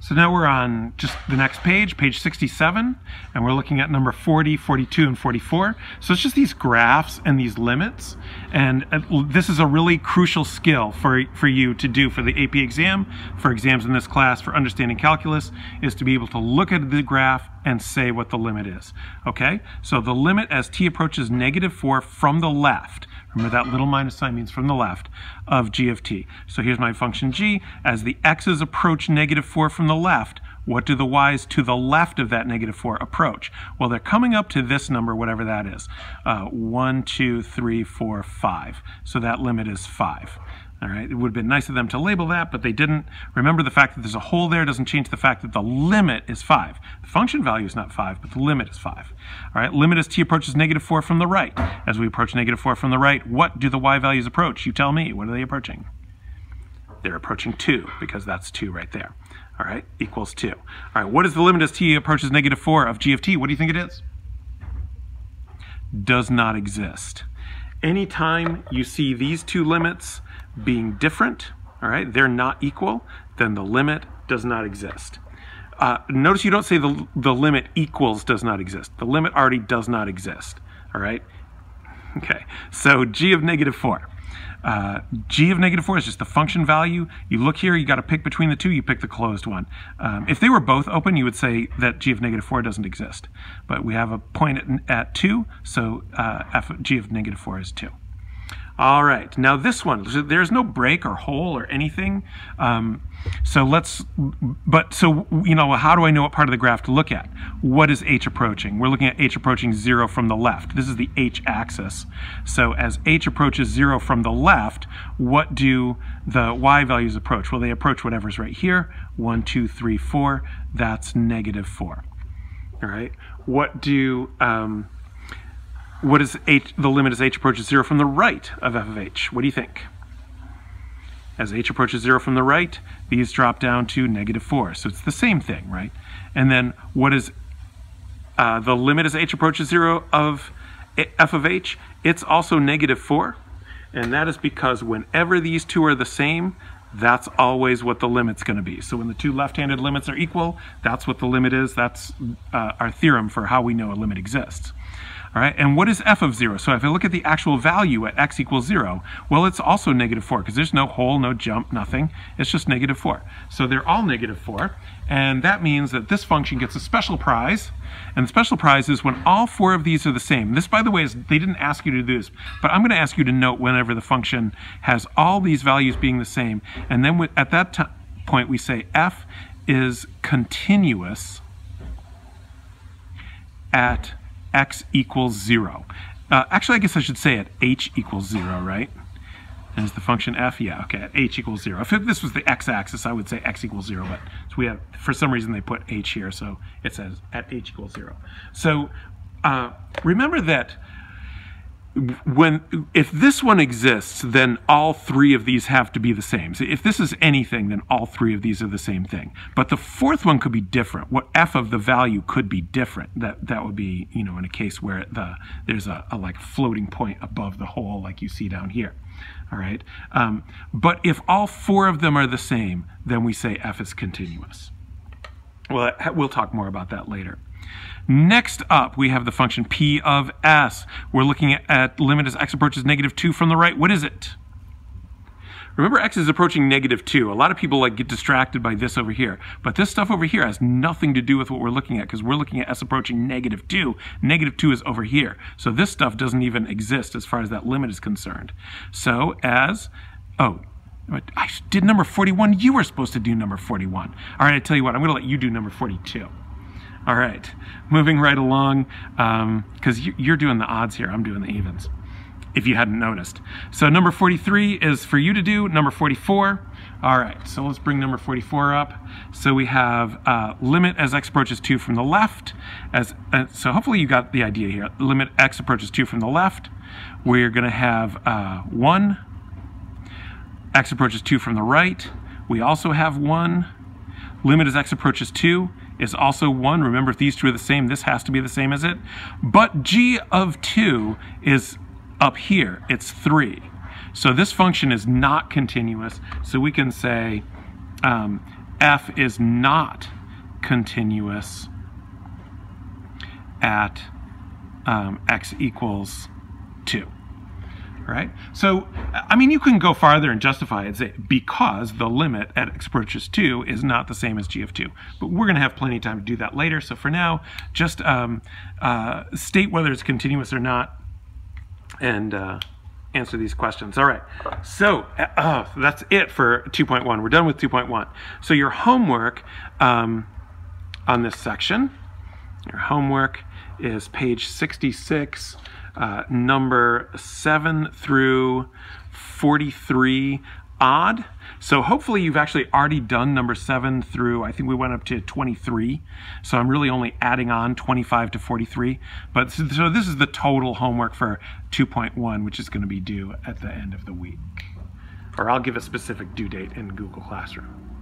So now we're on just the next page, page 67, and we're looking at number 40, 42, and 44. So it's just these graphs and these limits, and this is a really crucial skill for you to do for the AP exam, for exams in this class, for understanding calculus, is to be able to look at the graph and say what the limit is. Okay, so the limit as t approaches -4 from the left, remember that little minus sign means from the left, of g of t. So here's my function g. As the x's approach -4 from the left, what do the y's to the left of that -4 approach? Well, they're coming up to this number, whatever that is. 1, 2, 3, 4, 5. So that limit is 5. All right, it would have been nice of them to label that, but they didn't. Remember, the fact that there's a hole there doesn't change the fact that the limit is 5. The function value is not 5, but the limit is 5. All right, limit as t approaches -4 from the right. As we approach -4 from the right, what do the y values approach? You tell me. What are they approaching? They're approaching 2, because that's 2 right there. All right, equals 2. All right, what is the limit as t approaches -4 of g of t? What do you think it is? Does not exist. Anytime you see these two limits being different, all right, they're not equal, then the limit does not exist. Notice you don't say the limit equals does not exist. The limit already does not exist, all right? Okay, so g of -4. G of -4 is just the function value. You look here, you got to pick between the two, you pick the closed one. If they were both open, you would say that g of -4 doesn't exist. But we have a point at 2, so g of -4 is 2. All right, now this one, there's no break or hole or anything. So you know, how do I know what part of the graph to look at? What is h approaching? We're looking at h approaching 0 from the left. This is the h-axis. So as h approaches 0 from the left, what do the y values approach? Well, they approach whatever's right here, 1, 2, 3, 4. That's -4. All right, what is the limit as h approaches 0 from the right of f of h? What do you think? As h approaches 0 from the right, these drop down to -4. So it's the same thing, right? And then what is the limit as h approaches 0 of f of h? It's also -4. And that is because whenever these two are the same, that's always what the limit's going to be. So when the two left-handed limits are equal, that's what the limit is. That's our theorem for how we know a limit exists. All right, and what is f of 0? So if I look at the actual value at x equals 0, well, it's also -4 because there's no hole, no jump, nothing. It's just -4. So they're all -4, and that means that this function gets a special prize, and the special prize is when all 4 of these are the same. This, by the way, is they didn't ask you to do this, but I'm going to ask you to note whenever the function has all these values being the same, and then at that point we say f is continuous at x equals 0. Actually, I guess I should say at h equals 0, right? And is the function f? Yeah, okay, at h equals 0. If this was the x-axis, I would say x equals 0, but so we have, for some reason, they put h here, so it says at h equals 0. So remember that if this one exists, then all 3 of these have to be the same. So if this is anything, then all 3 of these are the same thing. But the 4th one could be different. What f of the value could be different. That would be, you know, in a case where there's a like floating point above the hole, like you see down here. All right. But if all 4 of them are the same, then we say f is continuous. Well, we'll talk more about that later. Next up, we have the function p of s. We're looking at limit as x approaches -2 from the right. What is it? Remember, x is approaching -2. A lot of people get distracted by this over here, but this stuff over here has nothing to do with what we're looking at because we're looking at s approaching -2. -2 is over here, so this stuff doesn't even exist as far as that limit is concerned. So I did number 41. You were supposed to do number 41. All right, I tell you what, I'm going to let you do number 42. All right, moving right along, because you're doing the odds here, I'm doing the evens, if you hadn't noticed. So number 43 is for you to do, number 44. All right, so let's bring number 44 up. So we have limit as x approaches 2 from the left. So hopefully you got the idea here. Limit x approaches 2 from the left. We're going to have 1. X approaches 2 from the right. We also have 1. Limit as x approaches 2 is also 1. Remember, if these two are the same, this has to be the same as it. But g of 2 is up here. It's 3. So this function is not continuous. So we can say f is not continuous at x equals 2. Right? So, I mean, you can go farther and justify it and say because the limit at x approaches 2 is not the same as g of 2. But we're going to have plenty of time to do that later. So for now, just state whether it's continuous or not and answer these questions. All right. So that's it for 2.1. We're done with 2.1. So your homework on this section, your homework is page 66. Number 7 through 43 odd. So hopefully you've actually already done number 7 through, I think we went up to 23. So I'm really only adding on 25 to 43. But so this is the total homework for 2.1, which is going to be due at the end of the week. Or I'll give a specific due date in Google Classroom.